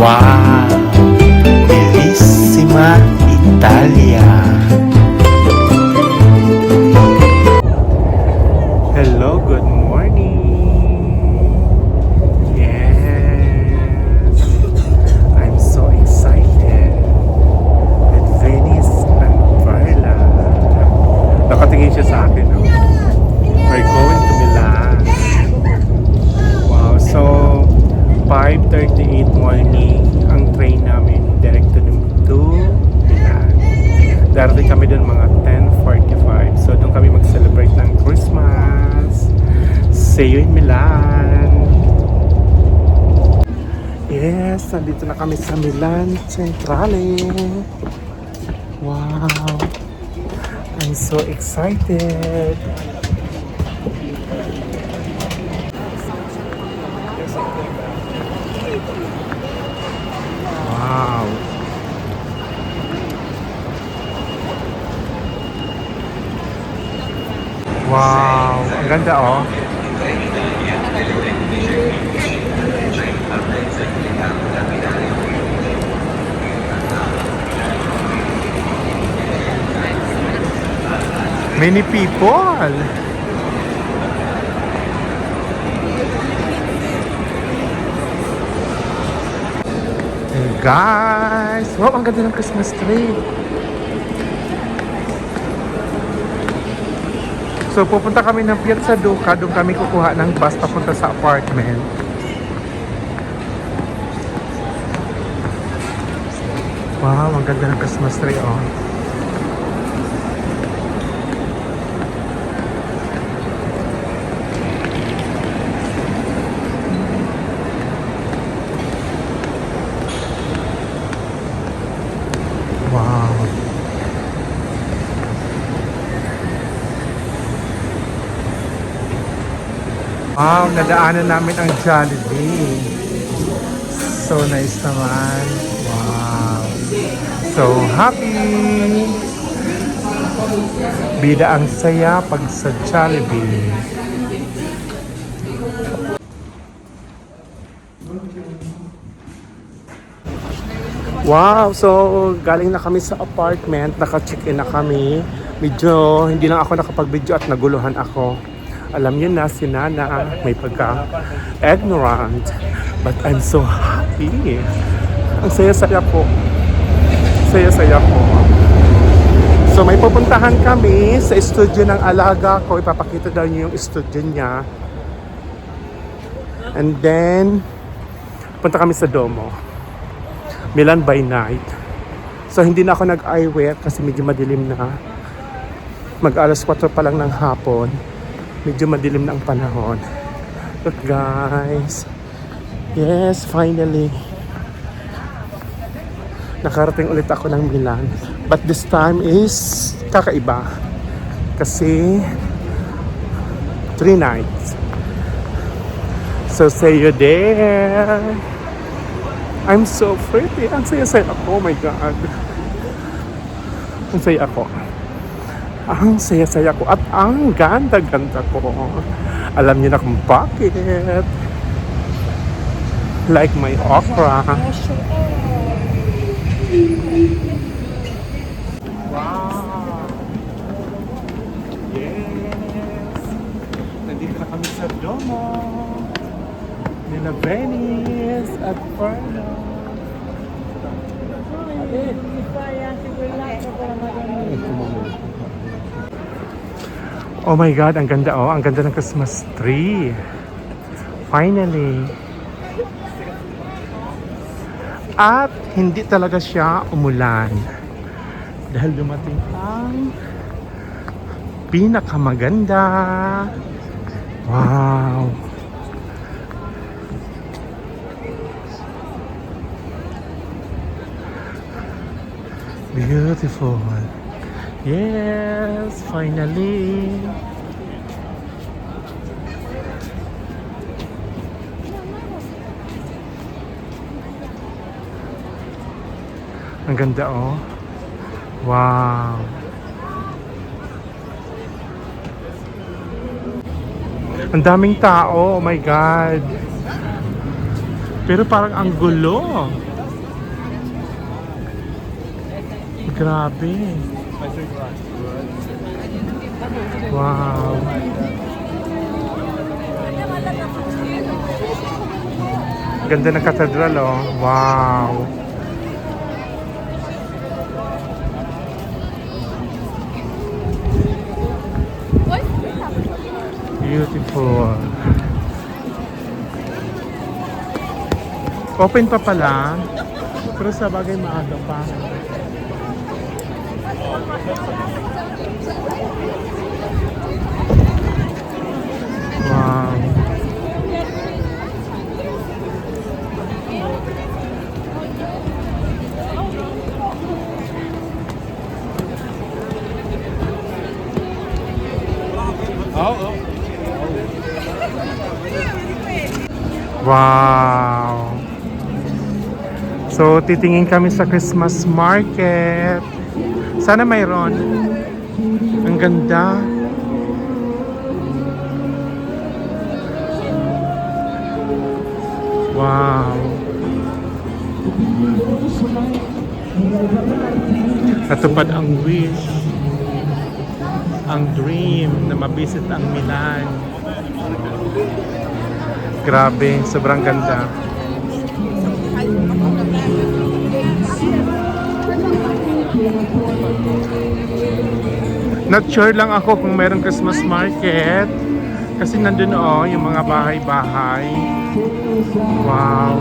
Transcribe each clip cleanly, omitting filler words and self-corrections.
Wow! Bellissima Italia! Hello, good morning! Yes! I'm so excited with Venice and Varla. Nakatingin siya sa akin. Oh. We're going to Milan. Wow, so 5:38 morning ang train namin direct to Milan. Darating kami doon mga 10:45. So doon kami mag-celebrate ng Christmas. See you in Milan. Yes, nandito na kami sa Milan Centrale. Wow. I'm so excited. Wow. Wow, ang ganda oh. Many people. And guys, wow, ang ganda ng Christmas tree. So pupunta kami ng Piazza Duca, doon kami kukuha ng bus papunta sa apartment. Wow, ang ganda ng Christmas tree oh. Wow. Wow, nadaanan namin ang Jollibee. So nice naman. Wow. So happy. Bida ang saya pag sa Jollibee. Wow, so galing na kami sa apartment, naka-check-in na kami. Medyo hindi lang ako nakapag-video at naguluhan ako. Alam niyo na si Nana, may pagka-ignorant. But I'm so happy. Ang saya-saya ko. Saya-saya ko. So may pupuntahan kami sa studio ng alaga ko. Ipapakita daw niyo yung studio niya. And then, punta kami sa Domo. Milan by night. So hindi na ako nag-eyewear kasi medyo madilim na. Mag-alas 4 pa lang ng hapon. Medyo madilim na ang panahon. Look guys. Yes, finally. Nakarating ulit ako ng Milan. But this time is kakaiba. Kasi 3 nights. So see you there. I'm so pretty. Ang saya-saya ako. Oh my God. Ang saya ako. Ang saya-saya ko. At ang ganda-ganda ko. Alam niyo na kung bakit. Like my okra. Wow. Yes. Nandito na kami sa Domo. Nila Venice at Varla. Oh my God, ang ganda oh. Ang ganda ng Christmas tree. Finally. At hindi talaga siya umulan. Dahil dumating ang pinakamaganda. Wow. Beautiful. Yes, finally. Ang ganda oh. Wow. Ang daming tao, oh my God. Pero parang ang gulo. Grabe. Wow. Ganda ng katedral, oh. Wow. Beautiful. Open pa pala. Pero sa bagay maaga pa. Wow. Wow. So, titingin kami sa Christmas market. Sana mayroon. Ang ganda. Wow. Natupad ang wish. Ang dream na mabisit ang Milan. Grabe, sobrang ganda. Not sure lang ako kung mayroong Christmas market. Kasi nandun yung mga bahay-bahay. Wow.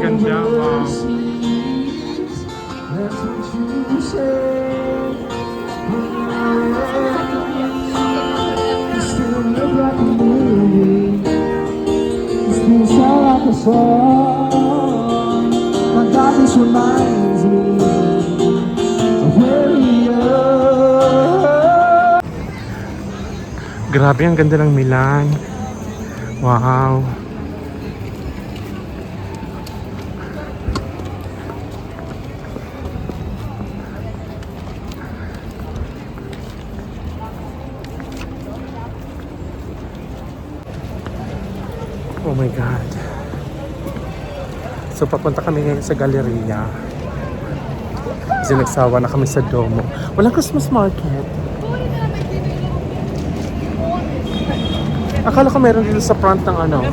Ganda, wow. My God, this reminds me of where we are. Grabe, ang ganda ng Milan. Wow. Oh my God. So papunta kami ngayon sa Galleria. Kasi nagsawa na kami sa Domo. Walang Christmas market. Akala ko meron dito sa front ng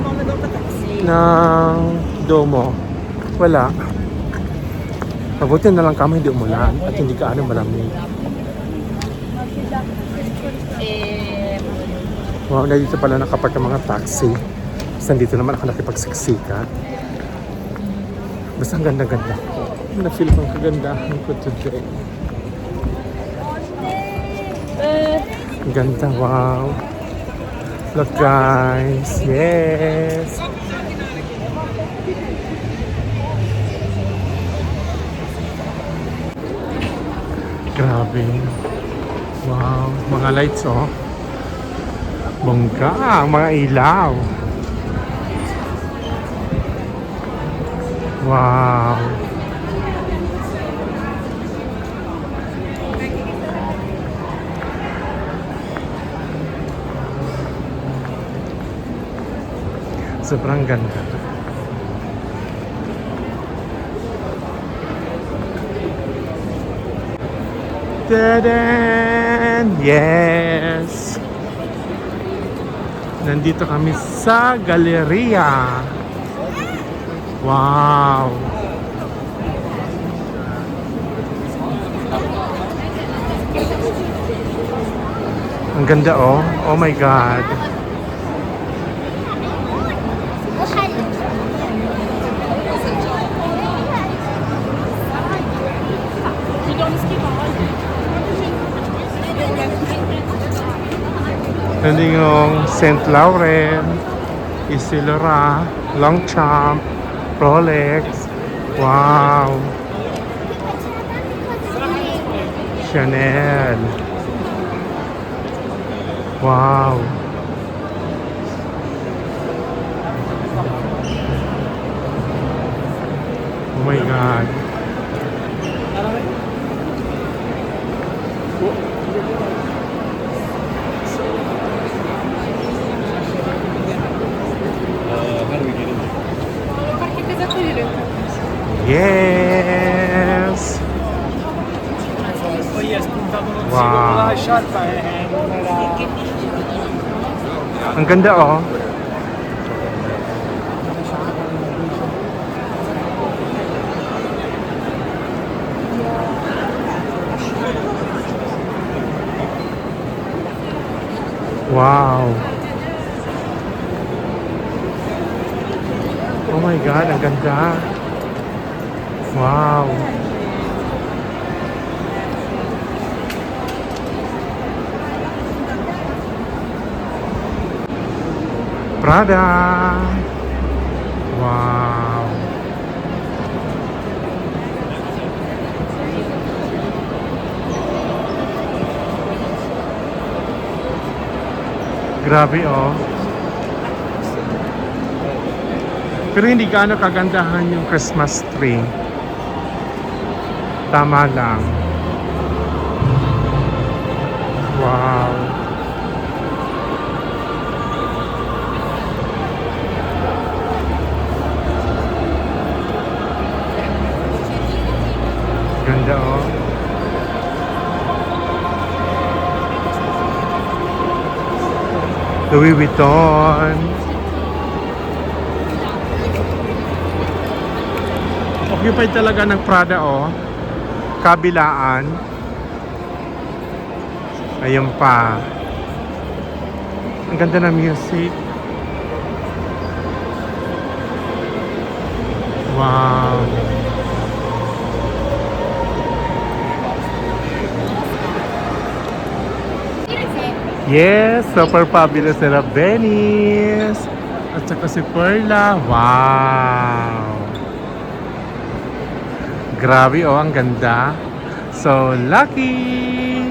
ng Domo. Wala. Mabuti na lang kami hindi umulan at hindi kaano malamig. Wow, na dito pala nakapark ang mga taxi. Basta dito naman ako nakipagsiksikan. Basta ang ganda-ganda ko. Na-feel ko ang kagandahan ko today. Ang ganda, wow. Look guys, yes. Grabe. Wow, mga lights oh. Bongga, mga ilaw. Wow. Sobrang ganda. Tadaan! Yes! Nandito kami sa Galleria. Wow! Ang ganda oh. Oh my God. Nandun yung St. Laurent, Isilora, Longchamp, Rolex. Wow! Chanel. Wow! Oh my God! Yes! Wow! Ang ganda oh. Wow! Oh my God, ang ganda! Wow! Prada! Wow! Grabe oh. Pero hindi gaano kagandahan yung Christmas tree. Tama lang. Wow. Ganda oh. Louis Vuitton. Occupied talaga ng Prada oh. Kabilaan. Ayun pa. Ang ganda ng music. Wow. Yes, super fabulous nila Venice. At saka si Perla. Wow. Grabe oh, ang ganda. So lucky.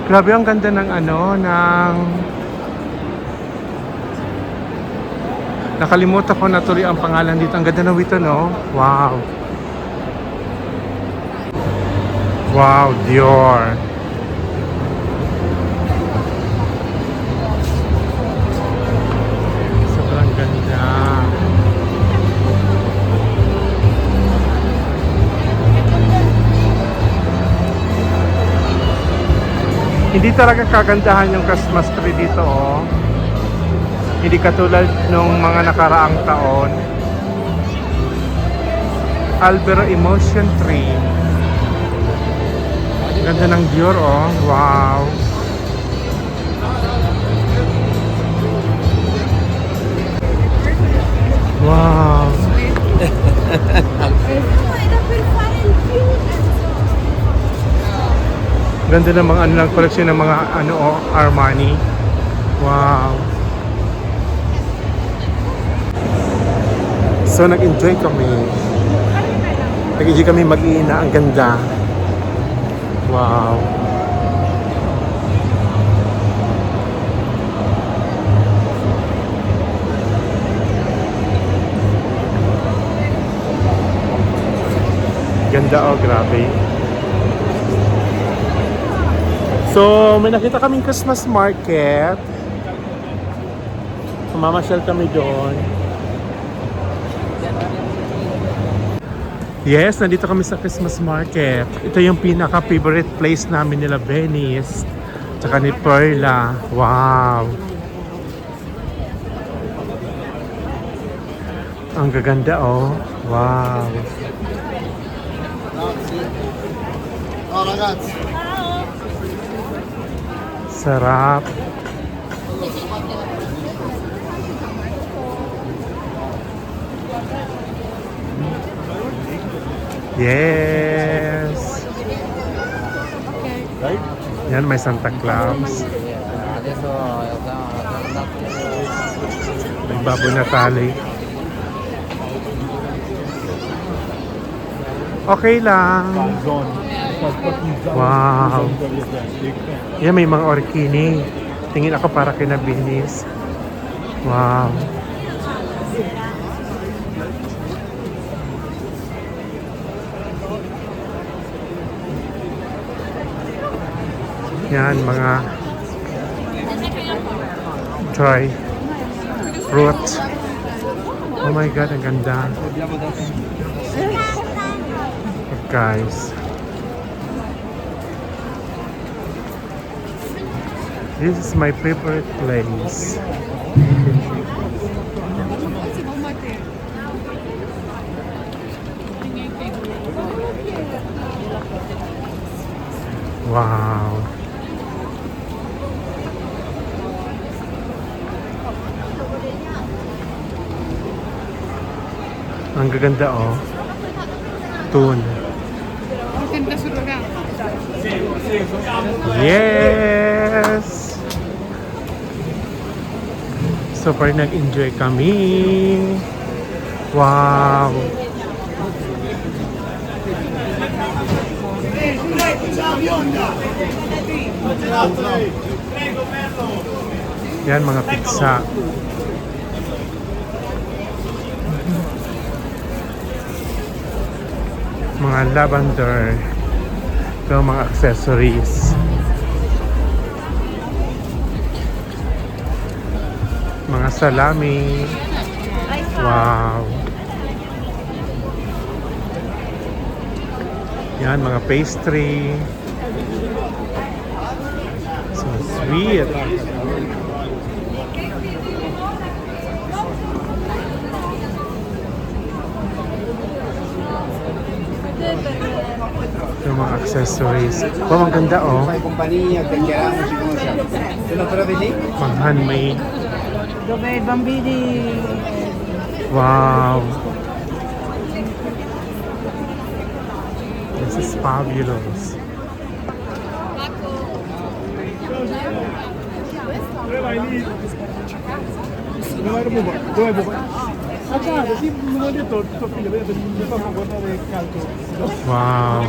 Grabe ang ganda ng nakalimutan ko na tuloy ang pangalan dito. Ang ganda ng wito no. Wow. Wow, Dior. Sobrang ganda. Hindi talaga kagandahan yung Christmas tree dito oh. Hindi katulad nung mga nakaraang taon. Albero Emotion Tree. Ganda ng Dior oh. Wow. Wow. Ganda ng mga lang collection ng mga Armani. Wow. So nag-enjoy kami. Nag-enjoy kami mag-iina. Ang ganda. Wow. Ganda oh, grabe. So, may nakita kaming Christmas market. Mamasyal kami doon. Yes, nandito kami sa Christmas market. Ito yung pinaka-favorite place namin nila Venice. Tsaka ni Perla. Wow. Ang gaganda oh. Wow. Oh, ragazzi. Sarap. Yes. Yan, may Santa Claus. May Babo Natali. Okay lang. Wow. Yan, may mga orkini. Tingin ako para kina Venice. Wow. Yan, mga dry fruit. Oh my God, ang ganda. Guys. This is my favorite place. Wow. Ang gaganda oh. Tun. Yes! Super nag-enjoy kami. Wow! Yan mga pizza. Mga lavender. Ito mga accessories. Mga salami. Wow. Yan mga pastry. So sweet. Ito mga accessories. Oh, ang ganda oh. Compagnia, chiacchieriamo, ci conosciamo. Se lo trovi lì? Pang handmade. Dove i bambini Wow. This is fabulous. Wow.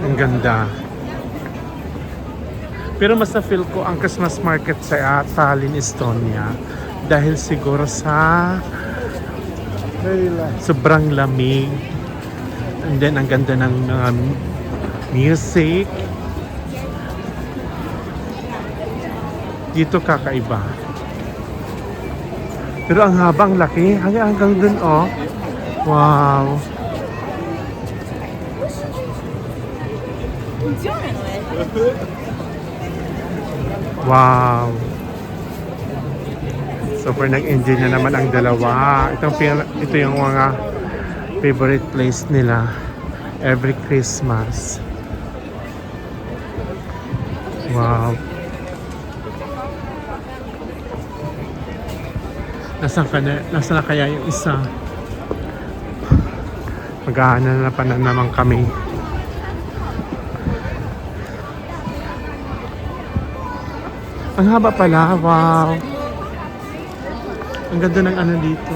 Ang ganda. Pero mas na-feel ko ang Christmas market sa Tallinn, Estonia dahil siguro sa sobrang lamig. And then ang ganda ng music. Dito kakaiba. Pero ang habang laki, hanggang dun oh. Wow. Wow. Super nag-enjoy na naman ang dalawa. Ito yung mga favorite place nila every Christmas. Wow. Nasaan na kaya yung isa? Maghahanap na pa na naman kami. Ang haba pala, wow. Ang ganda ng ano dito.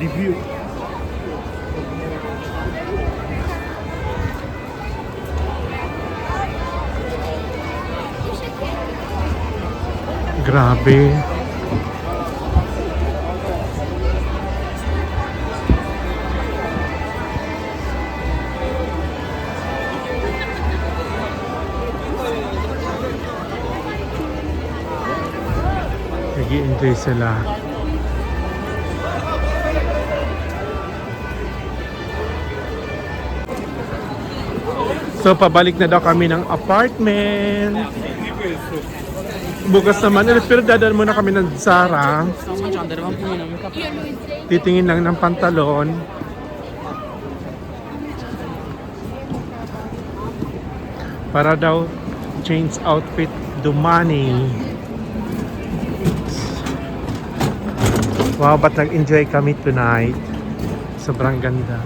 Review. Grabe. Nag-i-enjoy sila. So, pabalik na daw kami ng apartment. Bukas naman, pero dadaan muna kami ng Zara. Titingin lang ng pantalon. Para daw change outfit dumani. Wow, ba't nag-enjoy kami tonight? Sobrang ganda.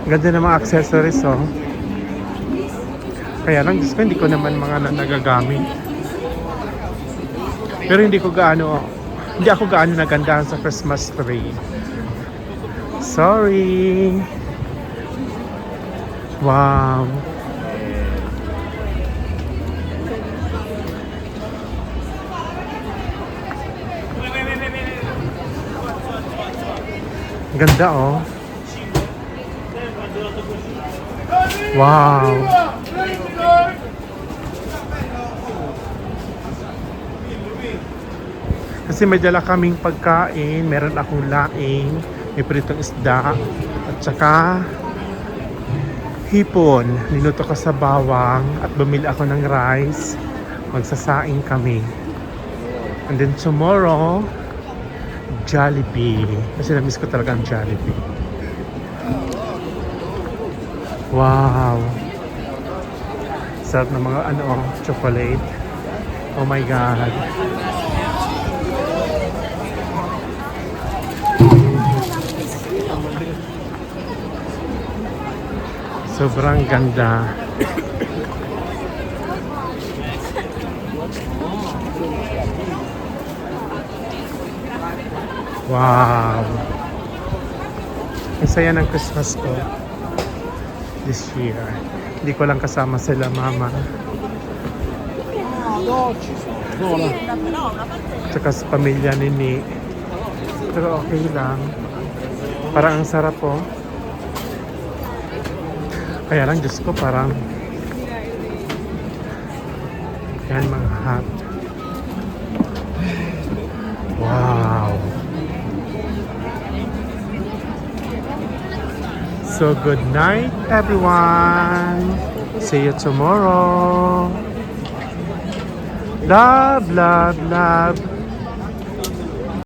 Ganda ng mga accessories, oh. Kaya lang, Diyos ko, hindi ko naman mga nagagamit. Pero hindi ako gaano nagandahan sa Christmas tree. Sorry. Wow. Ganda oh. Wow. Kasi may dala kaming pagkain, meron akong laing, may pritong isda, at saka hipon. Niluto ko sa bawang at bumili ako ng rice. Magsasaing kami. And then tomorrow, Jollibee. Kasi na-miss ko talaga ang Jollibee. Wow. Sarap ng mga chocolate. Oh my God. Sobrang ganda. Wow. Ang saya ng Christmas ko this year. Hindi ko lang kasama sila mama. Tsaka sa pamilya ni Nick. Pero okay lang. Parang ang sarap po. Kaya lang, Diyos ko, parang yan mga hot. Wow. So, good night, everyone. See you tomorrow. Love, love, love.